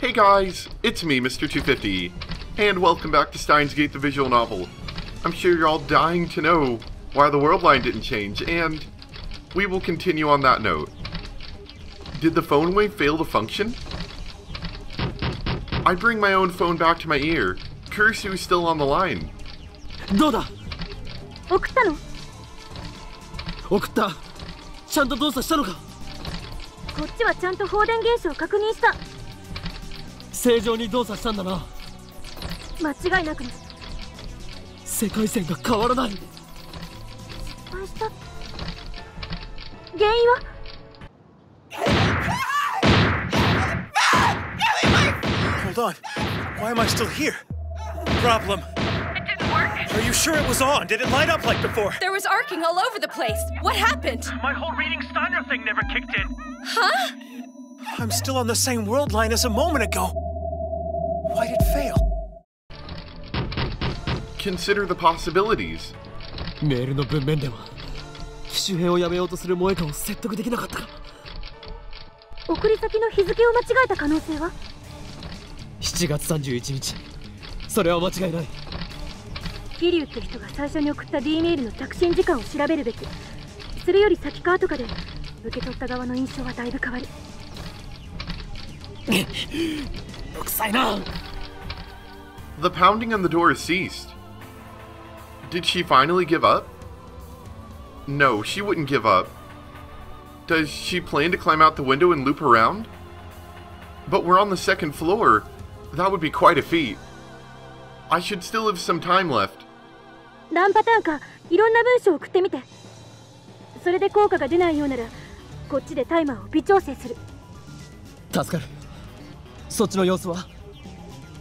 Hey guys, it's me, Mr. 250, and welcome back to Steins the visual novel. I'm sure you're all dying to know why the world line didn't change, and we will continue on that note. Did the phone wave fail to function? I bring my own phone back to my ear. Kurisu is still on the line. どうだ? 送ったの? 送った。ちゃんと動作したのか? こっちはちゃんと放電現象を確認した。正常に動作したんだな。間違いなくね。世界線が変わらない。失敗した。原因は? Hold on. Why am I still here? Problem. It didn't work. Are you sure it was on? Did it light up like before? There was arcing all over the place. What happened? My whole reading Steiner thing never kicked in. Huh? I'm still on the same world line as a moment ago. Why'd it fail? Consider the possibilities. メールの文面では機種変をやめようとする萌香を説得できなかったか。送り先の日付を間違えた可能性は? 7月31日。それは間違いない。桐生って人が最初に送った D メールの着信時間を調べるべき。それより先か後かで受け取った側の印象はだいぶ変わる。うくさいな。 The pounding on the door has ceased. Did she finally give up? No, she wouldn't give up. Does she plan to climb out the window and loop around? But we're on the second floor. That would be quite a feat. I should still have some time left. 何パターンかいろんな文章を送ってみて。それで効果が出ないようならこっちでタイマーを微調整する。助かる。そっちの様子は?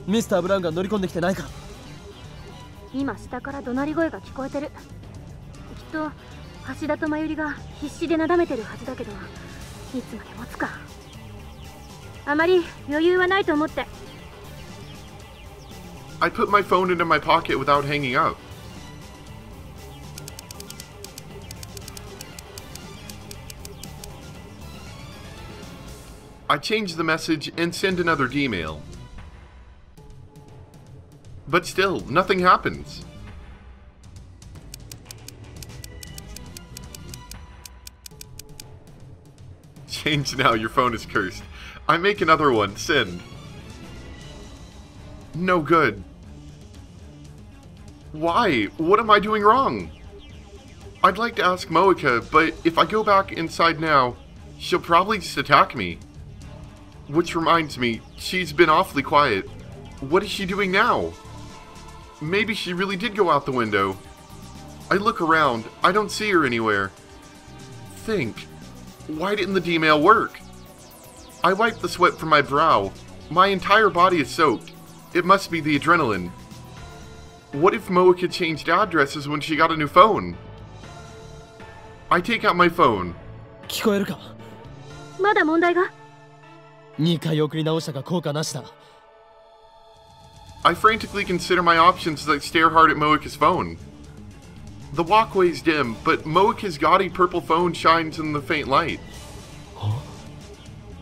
ミスター・ブラウンが乗り込んできてないか? 今下から怒鳴り声が聞こえてる。きっと橋田と真由里が必死でなだめてるはずだけど、いつまで持つか。あまり余裕はないと思って。 I put my phone into my pocket without hanging up. I change the message and send another D-mail. But still, nothing happens. Change now, your phone is cursed. I make another one, send. No good. Why? What am I doing wrong? I'd like to ask Moeka, but if I go back inside now, she'll probably just attack me. Which reminds me, she's been awfully quiet. What is she doing now? Maybe she really did go out the window. I look around, I don't see her anywhere. Think, why didn't the D-mail work? I wipe the sweat from my brow. My entire body is soaked. It must be the adrenaline. What if Moeka changed addresses when she got a new phone? I take out my phone. 聞こえるか? まだ問題が? 2回送り直したが効果なしだ。 I frantically consider my options as I stare hard at Moeka's phone. The walkway is dim, but Moeka's gaudy purple phone shines in the faint light. Huh?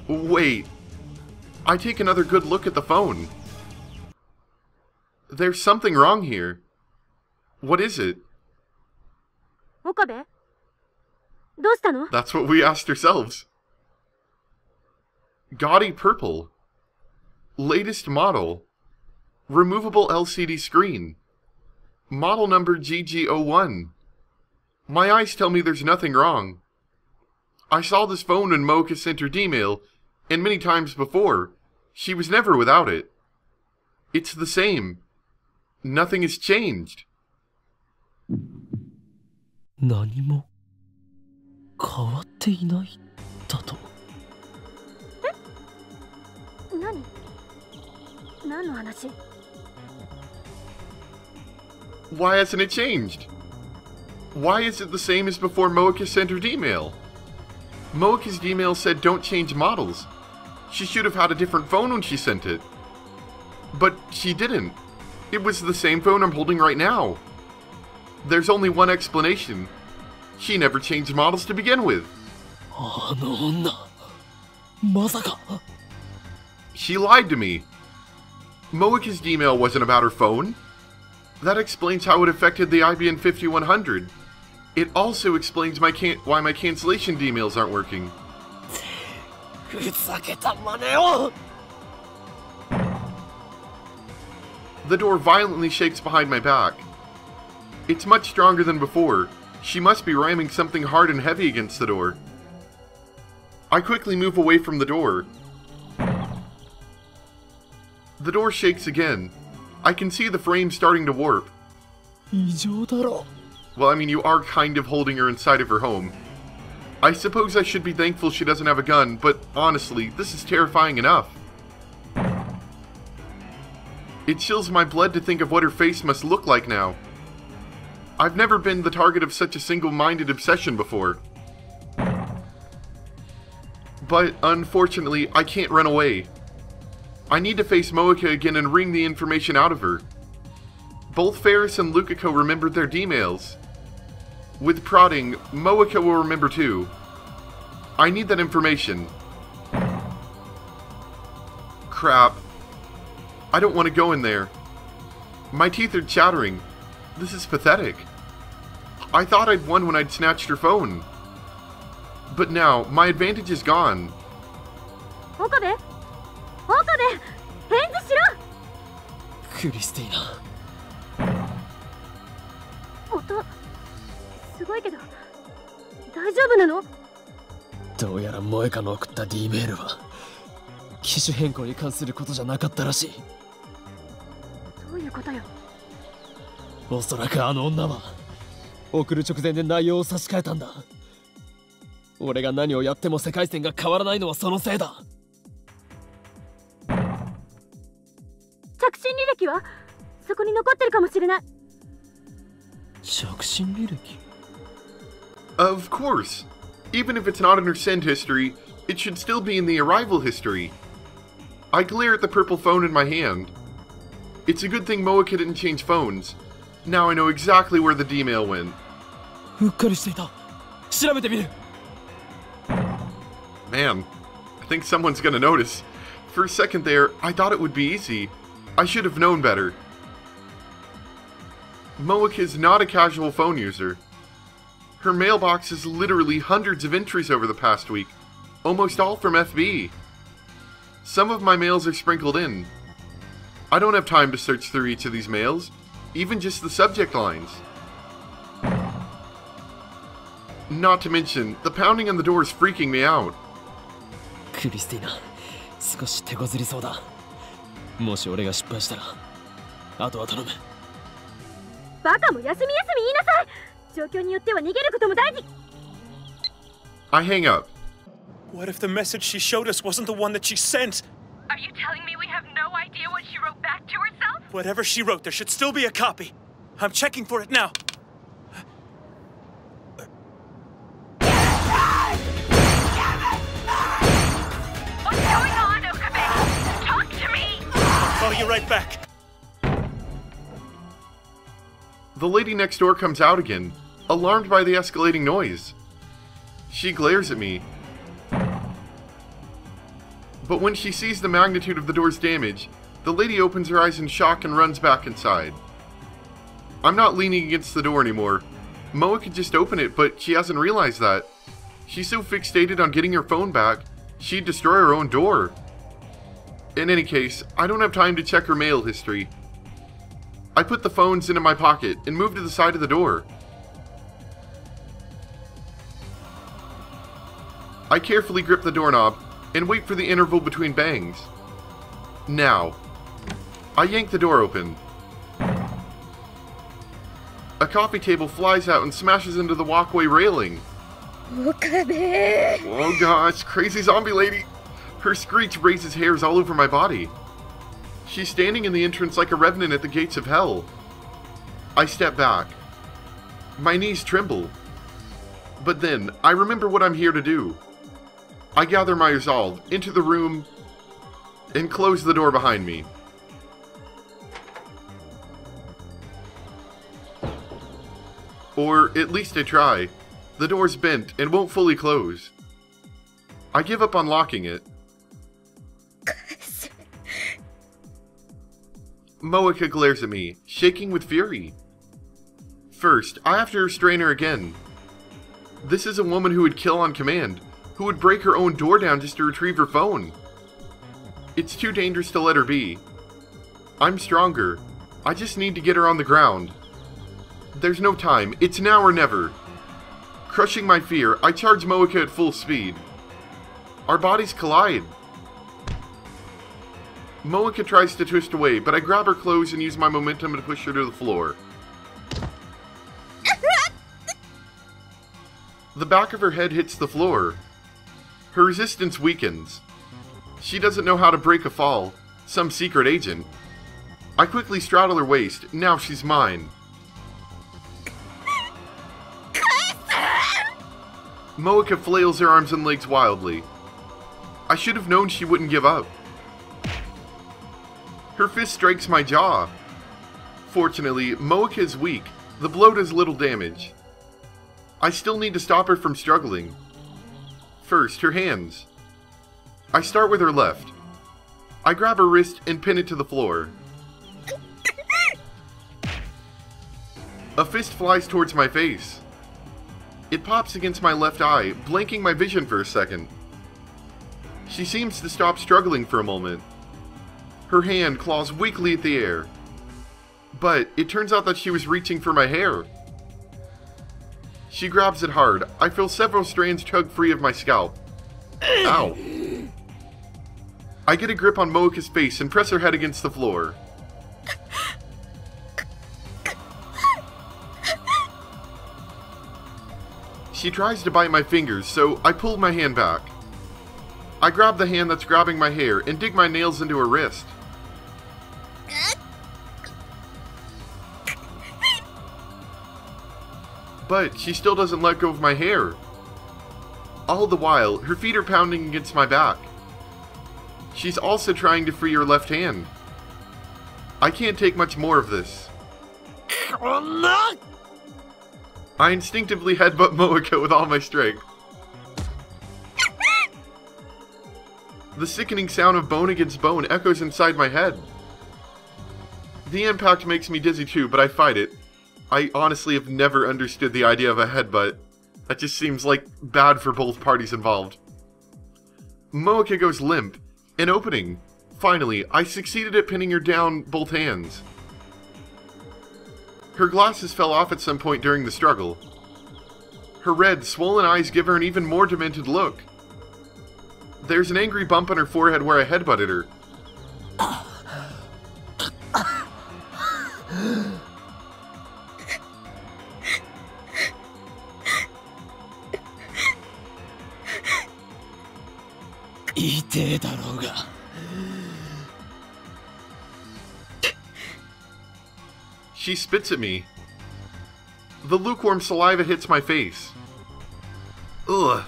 Wait. I take another good look at the phone. There's something wrong here. What is it? 岡部? どうしたの? That's what we asked ourselves. Gaudy purple. Latest model. Removable LCD screen. Model number GG01. My eyes tell me there's nothing wrong. I saw this phone when Moeka sent her D-mail, and many times before. She was never without it. It's the same. Nothing has changed. 何も変わっていないだと? 何の話? Why hasn't it changed? Why is it the same as before Moeka sent her D-mail? Moeka's D-mail said don't change models. She should have had a different phone when she sent it. But she didn't. It was the same phone I'm holding right now. There's only one explanation. She never changed models to begin with. あの女、まさか。She lied to me. Moika's email wasn't about her phone. That explains how it affected the IBN 5100. It also explains why my cancellation emails aren't working. The door violently shakes behind my back. It's much stronger than before. She must be ramming something hard and heavy against the door. I quickly move away from the door. The door shakes again. I can see the frame starting to warp. Well, I mean, you are kind of holding her inside of her home. I suppose I should be thankful she doesn't have a gun, but honestly, this is terrifying enough. It chills my blood to think of what her face must look like now. I've never been the target of such a single-minded obsession before. But, unfortunately, I can't run away. I need to face Moika again and wring the information out of her. Both Ferris and Lukiko remembered their D-mails. With prodding, Moika will remember too. I need that information. Crap. I don't want to go in there. My teeth are chattering. This is pathetic. I thought I'd won when I'd snatched her phone. But now, my advantage is gone. Okabe? Okabe! 返事しろ! クリスティーナ。音、すごいけど、大丈夫なの？どうやら萌香の送った D メールは機種変更に関することじゃなかったらしい。どういうことよ？おそらくあの女は送る直前で内容を差し替えたんだ。俺が何をやっても世界線が変わらないのはそのせいだ。着信履歴はそこに残ってるかもしれない。着信履歴？ Of course. Even if it's not in her send history, it should still be in the arrival history. I glare at the purple phone in my hand. It's a good thing Moika didn't change phones. Now I know exactly where the D-mail went. うっかりしていた。調べてみる。Man, I think someone's gonna notice. For a second there, I thought it would be easy. I should have known better. Moika is not a casual phone user. Her mailbox is literally hundreds of entries over the past week, almost all from FB. Some of my mails are sprinkled in. I don't have time to search through each of these mails, even just the subject lines. Not to mention, the pounding on the door is freaking me out. クリスティーナ、少し手こずりそうだ。もし俺が失敗したら、あとは頼む。バカも休み休み言いなさい。状況によっては逃げることも大事。I hang up. What if the message she showed us wasn't the one that she sent? Are you telling me we have no idea what she wrote back to herself? Whatever she wrote, there should still be a copy. I'm checking for it now. What's going on, Okabe? Talk to me! I'll call you right back. The lady next door comes out again, alarmed by the escalating noise. She glares at me. But when she sees the magnitude of the door's damage, the lady opens her eyes in shock and runs back inside. I'm not leaning against the door anymore. Moa could just open it, but she hasn't realized that. She's so fixated on getting her phone back, she'd destroy her own door. In any case, I don't have time to check her mail history. I put the phones into my pocket and move to the side of the door. I carefully grip the doorknob and wait for the interval between bangs. Now, I yank the door open. A coffee table flies out and smashes into the walkway railing. Okabe! Oh gosh, crazy zombie lady! Her screech raises hairs all over my body. She's standing in the entrance like a revenant at the gates of hell. I step back. My knees tremble. But then, I remember what I'm here to do. I gather my resolve, enter the room, and close the door behind me. Or at least I try. The door's bent and won't fully close. I give up on locking it. Moeka glares at me, shaking with fury. First, I have to restrain her again. This is a woman who would kill on command, who would break her own door down just to retrieve her phone. It's too dangerous to let her be. I'm stronger. I just need to get her on the ground. There's no time. It's now or never. Crushing my fear, I charge Moeka at full speed. Our bodies collide. Moeka tries to twist away, but I grab her clothes and use my momentum to push her to the floor. The back of her head hits the floor. Her resistance weakens. She doesn't know how to break a fall. Some secret agent. I quickly straddle her waist. Now she's mine. Moeka flails her arms and legs wildly. I should have known she wouldn't give up. Her fist strikes my jaw. Fortunately, Moeka is weak. The blow does little damage. I still need to stop her from struggling. First, her hands. I start with her left. I grab her wrist and pin it to the floor. A fist flies towards my face. It pops against my left eye, blanking my vision for a second. She seems to stop struggling for a moment. Her hand claws weakly at the air. But it turns out that she was reaching for my hair. She grabs it hard. I feel several strands tug free of my scalp. Ow. I get a grip on Moeka's face and press her head against the floor. She tries to bite my fingers, so I pull my hand back. I grab the hand that's grabbing my hair and dig my nails into her wrist. But she still doesn't let go of my hair. All the while, her feet are pounding against my back. She's also trying to free her left hand. I can't take much more of this. I instinctively headbutt Moeka with all my strength. The sickening sound of bone against bone echoes inside my head. The impact makes me dizzy too, but I fight it. I honestly have never understood the idea of a headbutt. That just seems like bad for both parties involved. Moeka goes limp. An opening. Finally, I succeeded at pinning her down both hands. Her glasses fell off at some point during the struggle. Her red, swollen eyes give her an even more demented look. There's an angry bump on her forehead where I headbutted her. She spits at me. The lukewarm saliva hits my face. Ugh.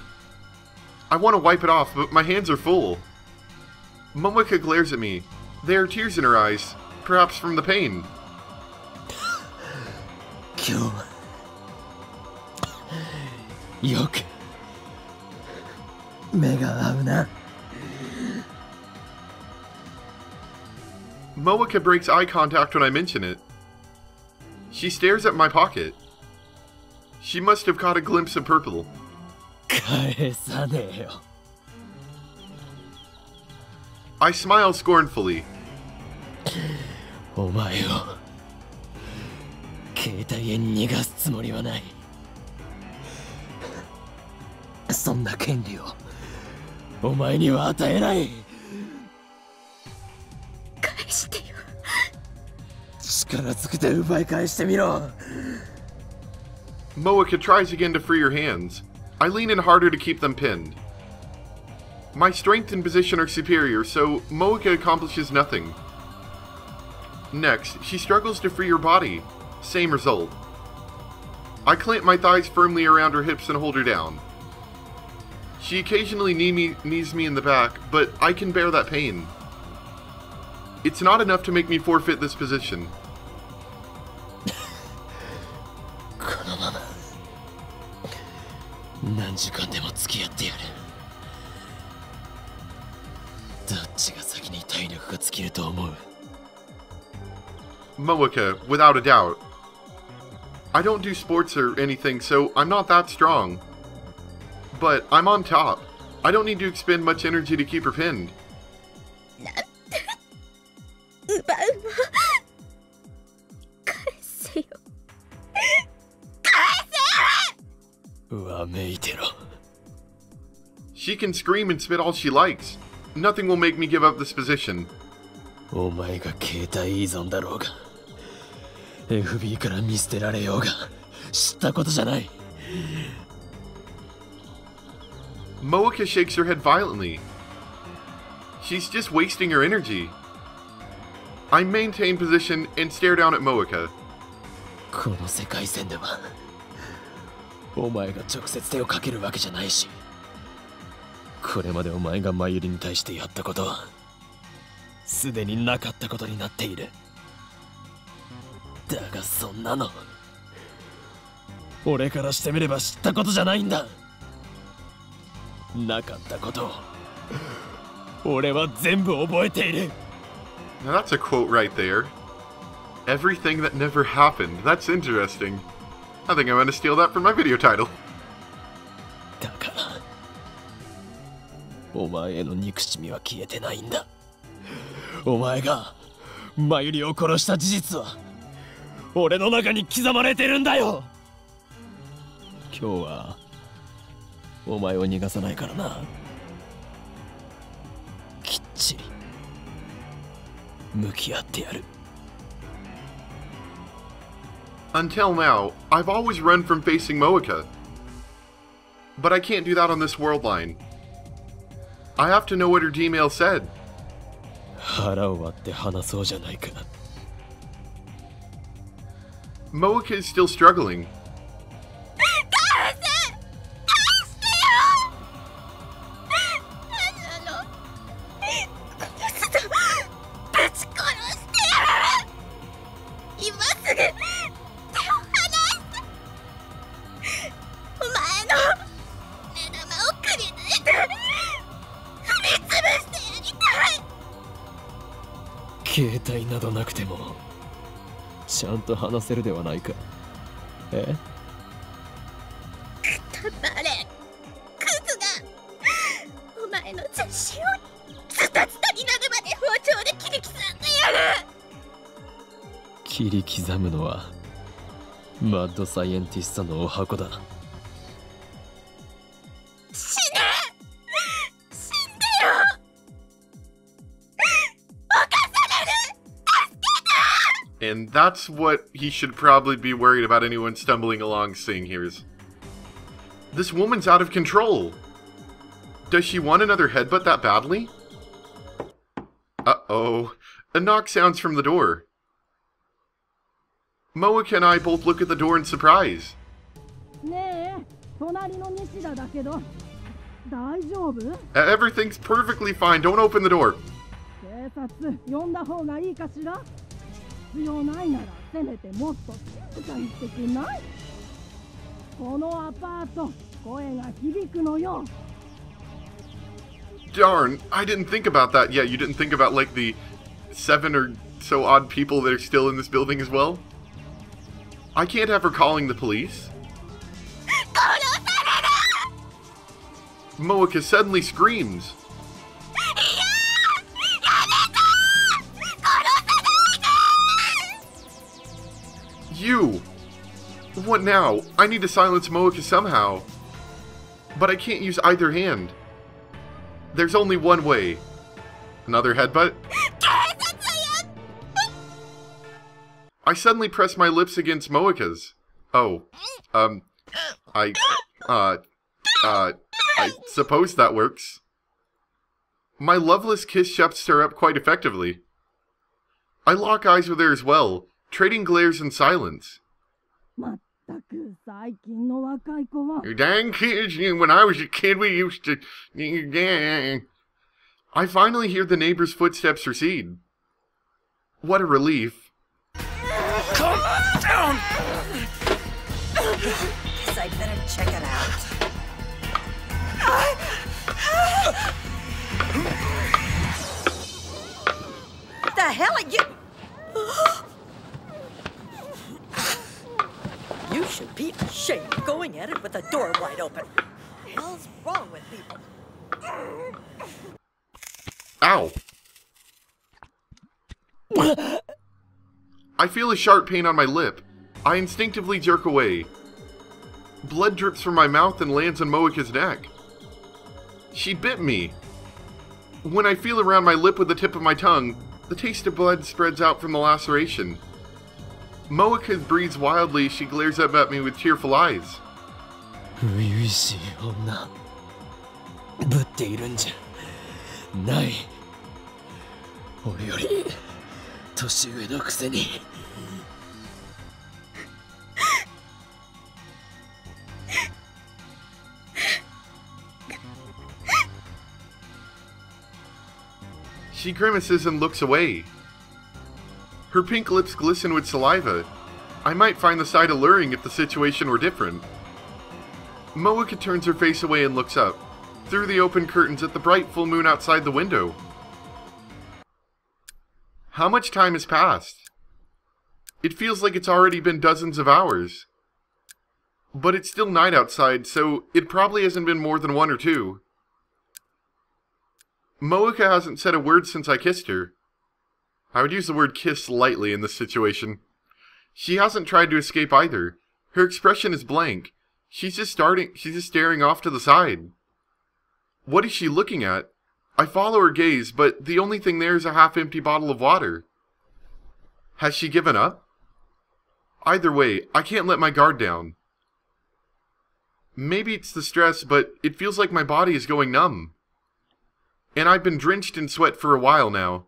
I want to wipe it off, but my hands are full. Moeka glares at me. There are tears in her eyes, perhaps from the pain. Moeka breaks eye contact when I mention it. She stares at my pocket. She must have caught a glimpse of purple. I smile scornfully. Moeka tries again to free her hands. I lean in harder to keep them pinned. My strength and position are superior, so Moeka accomplishes nothing. Next, she struggles to free her body. Same result. I clamp my thighs firmly around her hips and hold her down. She occasionally knees me in the back, but I can bear that pain. It's not enough to make me forfeit this position. Moeka, without a doubt. I don't do sports or anything, so I'm not that strong. But I'm on top. I don't need to expend much energy to keep her pinned. She can scream and spit all she likes. Nothing will make me give up this position. FB から見捨てられようが知ったことじゃない。Moeka shakes her head violently. She's just wasting her energy. I maintain position and stare down at Moeka. この世界線ではお前が直接手をかけるわけじゃないし、これまでお前がマユリに対してやったことはすでになかったことになっている。だがそんなの俺からしてみれば知ったことじゃないんだ。なかったことを俺は全部覚えている。 Now that's a quote right there. Everything that never happened. That's interesting. I think I'm gonna steal that for my video title. だからお前への憎しみは消えてないんだ。お前がマユリを殺した事実は俺の中に刻まれてるんだよ。今日はお前を逃がさないからな。きっちり向き合ってやる。 Until now, I've always run from facing Moeka. But I can't do that on this world line. I have to know what her Gmail said. 腹を割って話そうじゃないか。 Moeka is still struggling.携帯などなくてもちゃんと話せるではないか。え？くたばれ、クズがお前の写真をズタズタになるまで包丁で切り刻んでやる。切り刻むのはマッドサイエンティストのお箱だ。死ね、死んでよ。 And that's what he should probably be worried about anyone stumbling along seeing here is. This woman's out of control. Does she want another headbutt that badly? Uh-oh. A knock sounds from the door. Moeka and I both look at the door in surprise. Everything's perfectly fine. Don't open the door. 必要ないならせめてもっと静かにしてくんない？このアパート声が響くのよ。 Darn, I didn't think about that. Yeah, you didn't think about like the 7 or so odd people that are still in this building as well? I can't have her calling the police. Moeka suddenly screams. You! What now? I need to silence Moeka somehow. But I can't use either hand. There's only one way. Another headbutt? I suddenly press my lips against Moeka's. Oh. I suppose that works. My loveless kiss shuts her up quite effectively. I lock eyes with her as well, trading glares in silence. You dang kids, when I was a kid we used to... I finally hear the neighbor's footsteps recede. What a relief. Calm down! Guess I better check it out. The hell are you... should be ashamed going at it with the door wide open. What the hell's wrong with people? Ow. I feel a sharp pain on my lip. I instinctively jerk away. Blood drips from my mouth and lands on Moika's neck. She bit me. When I feel around my lip with the tip of my tongue, the taste of blood spreads out from the laceration. Moika breathes wildly as she glares up at me with tearful eyes. 初々しい女ぶっているんじゃない。俺より年上のくせに。She grimaces and looks away. Her pink lips glisten with saliva. I might find the sight alluring if the situation were different. Moika turns her face away and looks up, through the open curtains at the bright full moon outside the window. How much time has passed? It feels like it's already been dozens of hours. But it's still night outside, so it probably hasn't been more than 1 or 2. Moika hasn't said a word since I kissed her. I would use the word kiss lightly in this situation. She hasn't tried to escape either. Her expression is blank. She's just staring off to the side. What is she looking at? I follow her gaze, but the only thing there is a half-empty bottle of water. Has she given up? Either way, I can't let my guard down. Maybe it's the stress, but it feels like my body is going numb. And I've been drenched in sweat for a while now.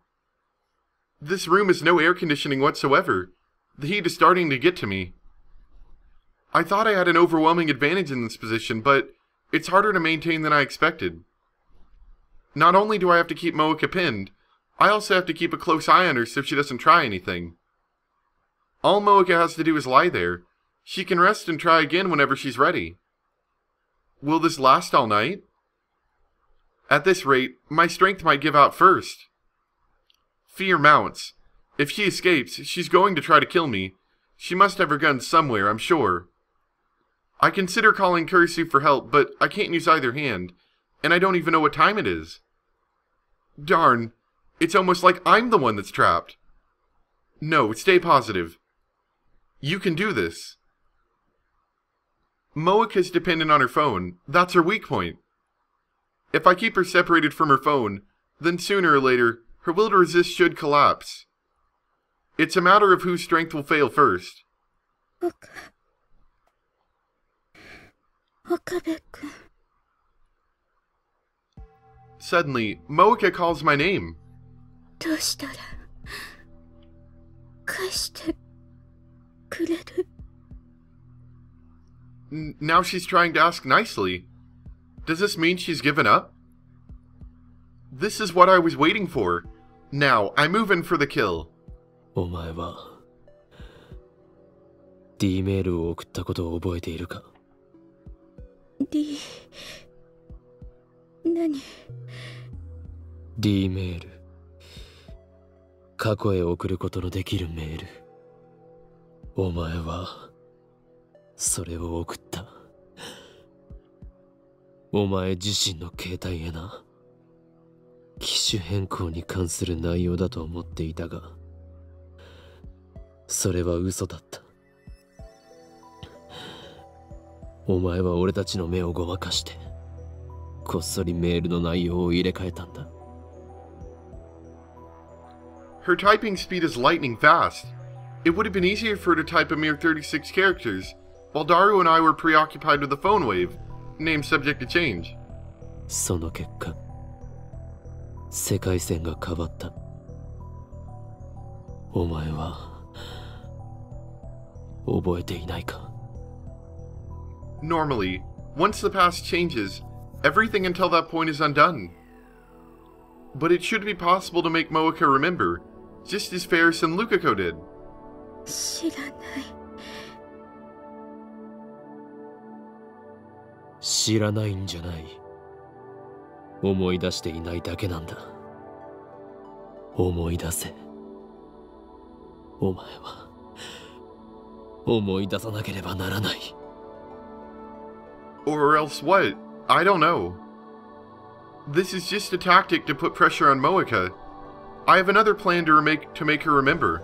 This room has no air conditioning whatsoever. The heat is starting to get to me. I thought I had an overwhelming advantage in this position, but it's harder to maintain than I expected. Not only do I have to keep Moika pinned, I also have to keep a close eye on her so she doesn't try anything. All Moika has to do is lie there. She can rest and try again whenever she's ready. Will this last all night? At this rate, my strength might give out first. Fear mounts. If she escapes, she's going to try to kill me. She must have her gun somewhere, I'm sure. I consider calling Kurisu for help, but I can't use either hand, and I don't even know what time it is. Darn, it's almost like I'm the one that's trapped. No, stay positive. You can do this. Moika's dependent on her phone. That's her weak point. If I keep her separated from her phone, then sooner or later, her will to resist should collapse. It's a matter of whose strength will fail first. Okabe-kun. Suddenly, Moika calls my name. どうしたら返してくれる? Now she's trying to ask nicely. Does this mean she's given up? This is what I was waiting for. Now, I move in for the kill. お前は D メールを送ったことを覚えているか? D 何? D メール、過去へ送ることのできるメール。お前はそれを送った。お前自身の携帯へな。機種変更に関する内容だと思っていたが、それは嘘だった。お前は俺たちの目をごまかしてこっそりメールの内容を入れ替えたんだ。Her typing speed is lightning fast. It would have been easier for her to type a mere 36 characters, while Daru and I were preoccupied with the phone wave, name subject to change. その結果、世界線が変わった。お前は覚えていないか? Normally, once the past changes, everything until that point is undone. But it should be possible to make Moika remember, just as Ferris and Lukako did. 知らない。知らないんじゃない。思い出していないだけなんだ。思い出せ。お前は思い出さなければならない。 Or else what? I don't know. This is just a tactic to put pressure on Moeka. I have another plan to make her remember.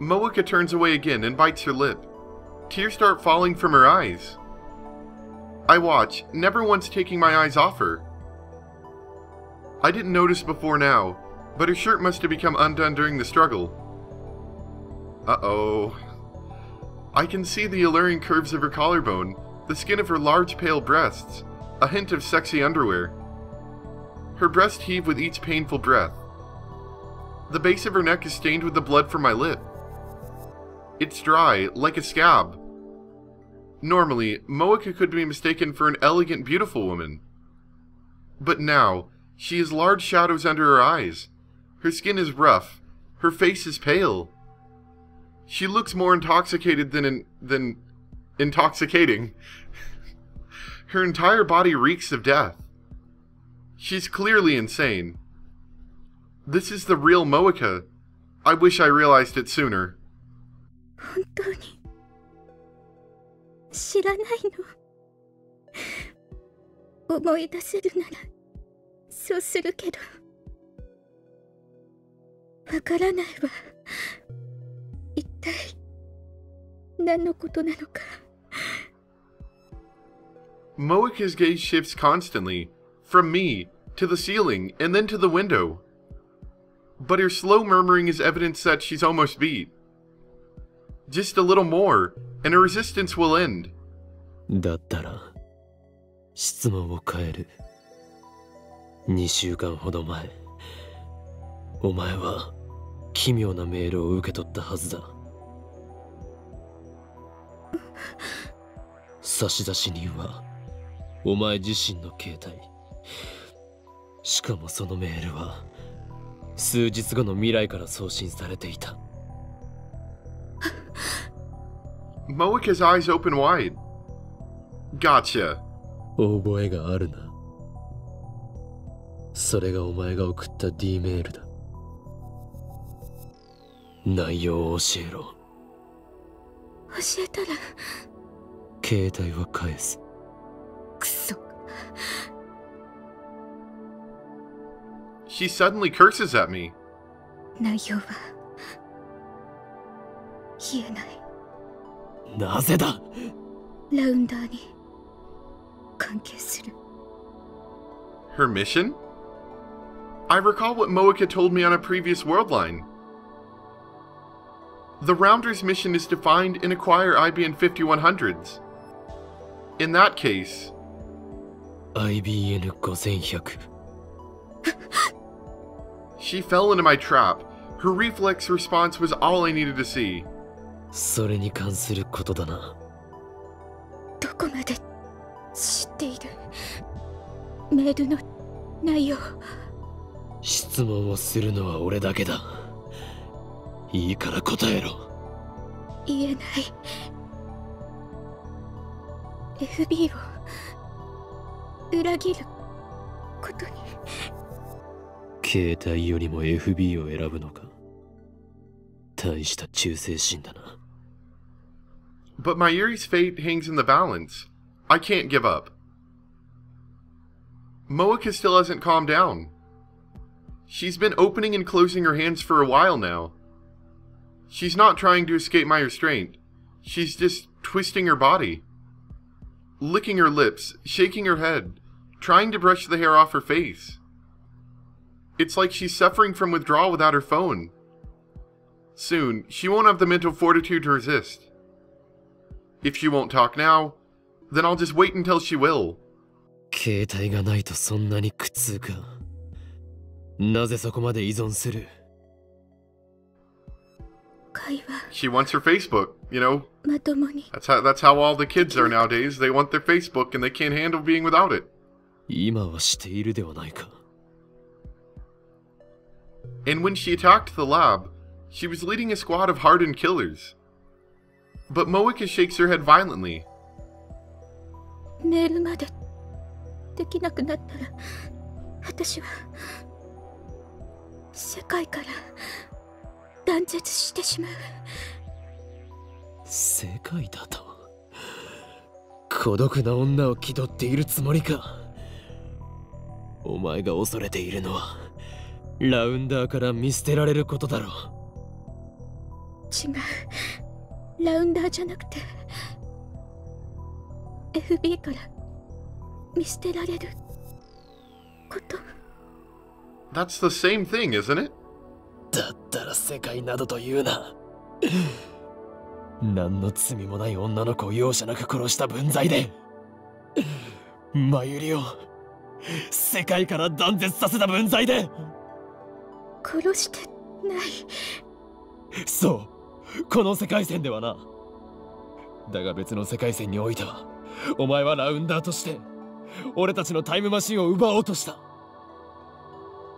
Moeka turns away again and bites her lip. Tears start falling from her eyes. I watch, never once taking my eyes off her. I didn't notice before now, but her shirt must have become undone during the struggle. Uh-oh. I can see the alluring curves of her collarbone, the skin of her large pale breasts, a hint of sexy underwear. Her breasts heave with each painful breath. The base of her neck is stained with the blood from my lip. It's dry, like a scab. Normally, Moeka could be mistaken for an elegant, beautiful woman. But now, she has large shadows under her eyes. Her skin is rough. Her face is pale. She looks more intoxicated than intoxicating. Her entire body reeks of death. She's clearly insane. This is the real Moeka. I wish I realized it sooner. 本当に知らないの。思い出せるならそうするけど、わからないわ。一体何のことなのか。Moeka's gaze shifts constantly, from me, to the ceiling, and then to the window. But her slow murmuring is evidence that she's almost beat. Just a little more, and her resistance will end. だったら質問を変える。2週間ほど前、お前は奇妙なメールを受け取ったはずだ。差出人はお前自身の携帯。しかもそのメールは数日後の未来から送信されていた。Moeka's eyes open wide. Gotcha. 覚えがあるな。それがお前が送った D メールだ。内容を教えろ。教えたら携帯は返す。クソ。She suddenly curses at me. 内容は言えない。なぜだ。ラウンダーに関係する。Her mission? I recall what Moeka told me on a previous world line. The Rounder's mission is to find and acquire IBN 5100s. In that case... IBN 5100. She fell into my trap. Her reflex response was all I needed to see. それに関することだな。どこまで知っている。メールの内容。質問をするのは俺だけだ。いいから答えろ。言えない。FB を裏切ることに。携帯よりも FB を選ぶのか。大した忠誠心だな。But Mayuri's fate hangs in the balance. I can't give up. Moeka still hasn't calmed down. She's been opening and closing her hands for a while now. She's not trying to escape my restraint. She's just twisting her body. Licking her lips, shaking her head, trying to brush the hair off her face. It's like she's suffering from withdrawal without her phone. Soon, she won't have the mental fortitude to resist. If she won't talk now, then I'll just wait until she will. 携帯がないとそんなに苦痛か。なぜそこまで依存する。会話。She wants her Facebook, you know. まともに。That's how all the kids are nowadays. They want their Facebook and they can't handle being without it. 今はしているではないか。And when she attacked the lab, she was leading a squad of hardened killers. But Moeka shakes her head violently. メールまでできなくなったら、私は世界から断絶してしまう。世界だと孤独な女を気取っているつもりか。お前が恐れているのはラウンダーから見捨てられることだろう。違う、ラウンダーじゃなくて FB から見捨てられること。 That's the same thing, isn't it? だったら世界などと言うな。何の罪もない女の子を容赦なく殺した分際でマユリを世界から断絶させた分際で。殺してない。そう、この世界線ではな。だが別の世界線においてはお前はラウンダーとして俺たちのタイムマシンを奪おうとした。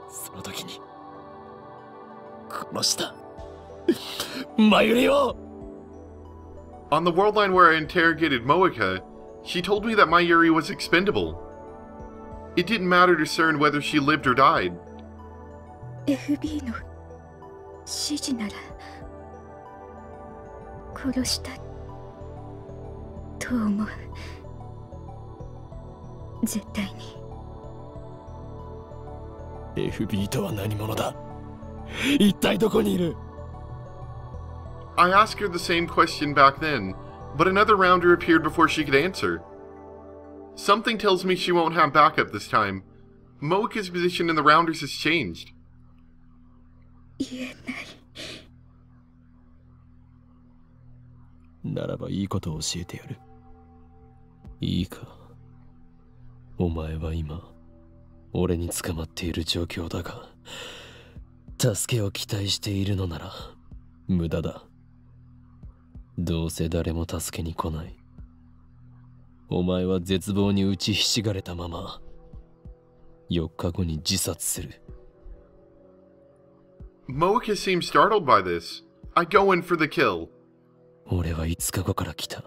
その時に殺したマユリを。On the world line where I interrogated Moeka, she told me that Mayuri was expendable. It didn't matter to CERN whether she lived or died. FB の指示なら殺したと思う。絶対に。 FB とは何者だ。一体どこにいる。 I asked her the same question back then, but another rounder appeared before she could answer. Something tells me she won't have backup this time. Moeka's position in the rounders has changed. 言えない。ならばいいことを教えてやる。いいか。お前は今俺に捕まっている状況だが、助けを期待しているのなら無駄だ。どうせ誰も助けに来ない。お前は絶望に打ちひしがれたまま4日後に自殺する。 Moeka seems startled by this. I go in for the kill. 俺は5日後から来た。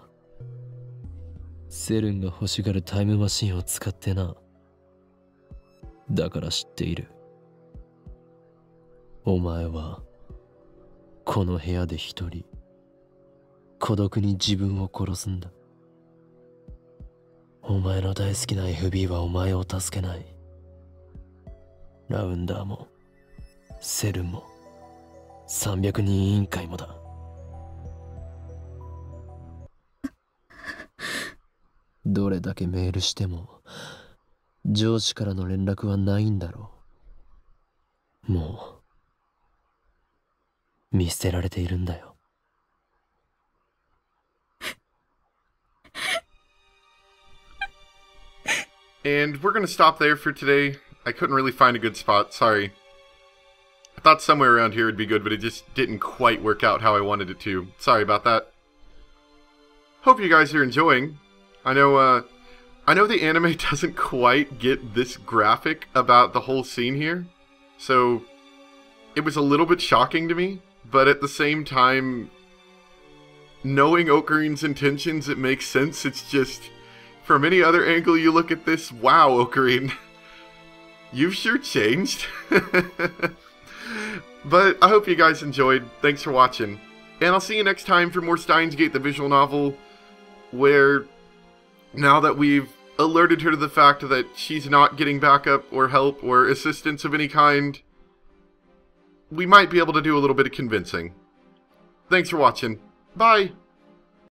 セルンが欲しがるタイムマシンを使ってな。だから知っている。お前はこの部屋で一人孤独に自分を殺すんだ。お前の大好きな FB はお前を助けない。ラウンダーもセルンも300人委員会もだ。どれだけメールしても上司からの連絡はないんだろう。もう見捨てられているんだよ。And we're gonna stop there for today. I couldn't really find a good spot, sorry. I thought somewhere around here would be good, but it just didn't quite work out how I wanted it to. Sorry about that. Hope you guys are enjoying. I know the anime doesn't quite get this graphic about the whole scene here, so it was a little bit shocking to me, but at the same time, knowing Okarin's intentions, it makes sense. It's just, from any other angle you look at this, wow, Okarin, you've sure changed. But I hope you guys enjoyed. Thanks for watching, and I'll see you next time for more Steins Gate, the visual novel, where now that we've alerted her to the fact that she's not getting backup or help or assistance of any kind, we might be able to do a little bit of convincing. Thanks for watching. Bye!